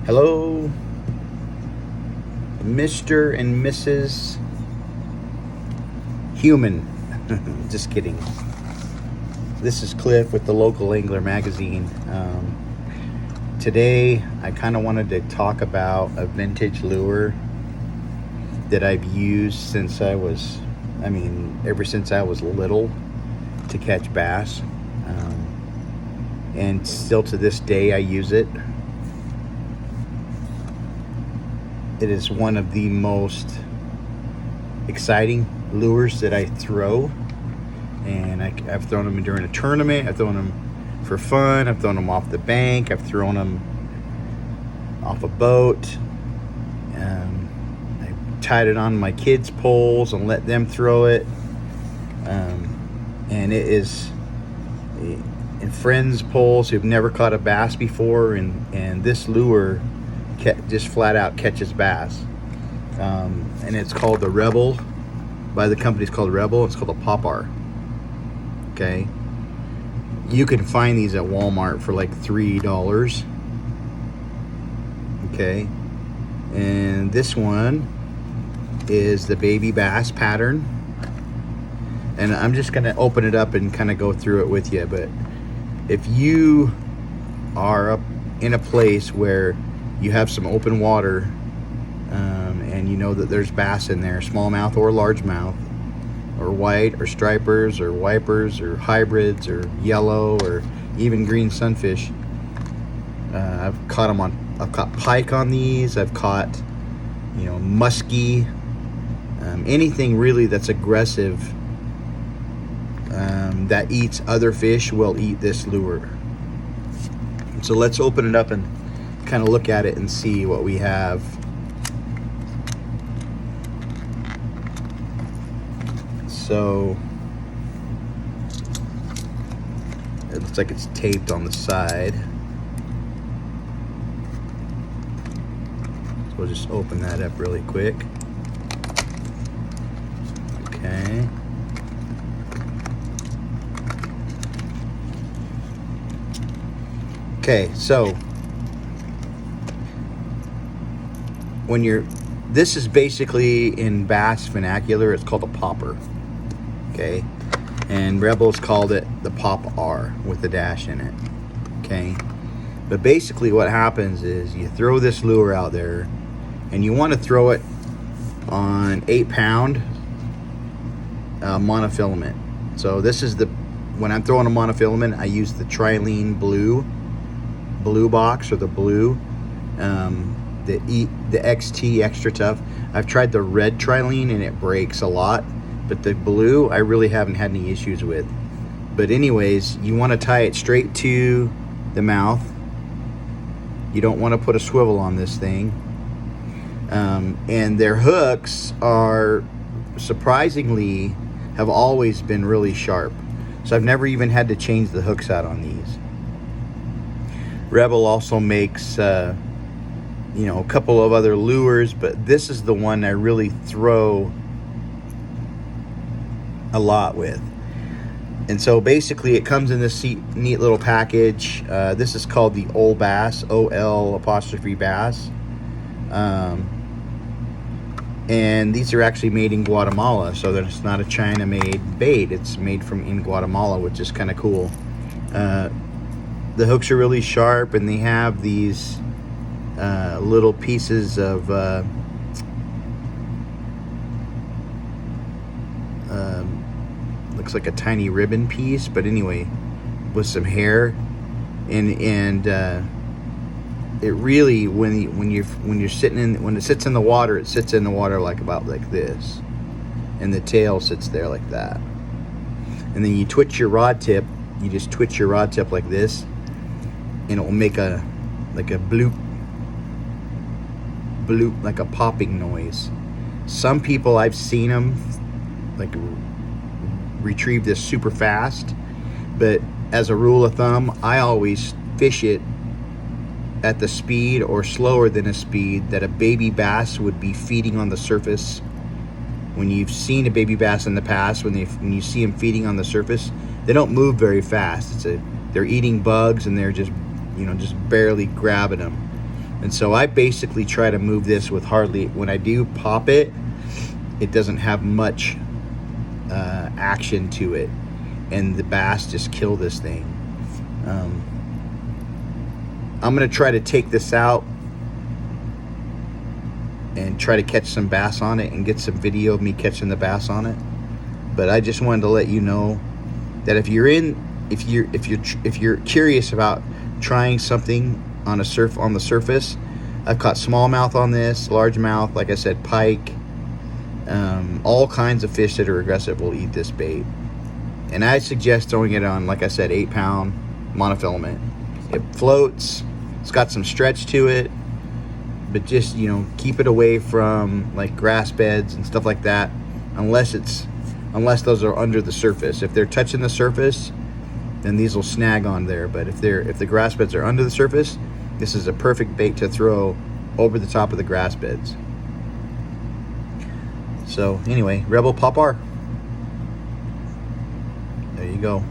Hello, Mr. and Mrs. Human. Just kidding. This is Cliff with the Local Angler Magazine. Today, I kind of wanted to talk about a vintage lure that I've used ever since I was little to catch bass. And still to this day, I use it. It is one of the most exciting lures that I throw, and I've thrown them during a tournament. I've thrown them for fun. I've thrown them off the bank. I've thrown them off a boat. I tied it on my kids' poles and let them throw it. And it is in friends' poles who've never caught a bass before, and this lure just flat out catches bass. And it's called the Rebel. By the company's called Rebel. It's called a Pop-R. Okay, you can find these at Walmart for like $3. Okay, and this one is the baby bass pattern, and I'm just gonna open it up and kind of go through it with you. But if you are up in a place where you have some open water, and you know that there's bass in there, smallmouth or largemouth, or white, or stripers, or wipers, or hybrids, or yellow, or even green sunfish. I've caught pike on these. I've caught, muskie, anything really that's aggressive, that eats other fish will eat this lure. So let's open it up and kind of look at it and see what we have. So it looks like it's taped on the side. So we'll just open that up really quick. Okay. Okay, so this is basically, in bass vernacular, it's called a popper. Okay, and Rebels called it the Pop-R with the dash in it. Okay, but basically what happens is you throw this lure out there, and you want to throw it on 8-pound monofilament. So this is when I'm throwing a monofilament, I use the Trilene blue box, or the blue, the XT Extra Tough. I've tried the red Trilene and it breaks a lot, but the blue I really haven't had any issues with. But anyways, you want to tie it straight to the mouth. You don't want to put a swivel on this thing. And their hooks are surprisingly have always been really sharp. So I've never even had to change the hooks out on these. Rebel also makes a couple of other lures, but this is the one I really throw a lot with. And so basically it comes in this neat little package. This is called the Ol Bass, OL''Bass. And these are actually made in Guatemala, so that it's not a China-made bait. It's made in Guatemala, which is kind of cool. The hooks are really sharp, and they have these little pieces of looks like a tiny ribbon piece, but anyway, with some hair, and it really, when it sits in the water, it sits in the water about like this, and the tail sits there like that. And then you twitch your rod tip. You just twitch your rod tip like this, and it will make a bloop, like a popping noise. Some people, I've seen them retrieve this super fast, but as a rule of thumb, I always fish it at the speed or slower than a speed that a baby bass would be feeding on the surface. When you've seen a baby bass in the past, when you see them feeding on the surface, they don't move very fast. They're eating bugs, and they're just barely grabbing them. And so I basically try to move this with hardly, when I do pop it, it doesn't have much action to it, and the bass just kill this thing. I'm gonna try to take this out and try to catch some bass on it and get some video of me catching the bass on it. But I just wanted to let you know that if you're curious about trying something on the surface, I've caught smallmouth on this, largemouth, like I said, pike, all kinds of fish that are aggressive will eat this bait. And I suggest throwing it on, like I said, 8-pound monofilament. It floats, it's got some stretch to it, but just, you know, keep it away from like grass beds and stuff like that, unless those are under the surface. If they're touching the surface, then these will snag on there. But if the grass beds are under the surface, this is a perfect bait to throw over the top of the grass beds. So anyway, Rebel Popar. There you go.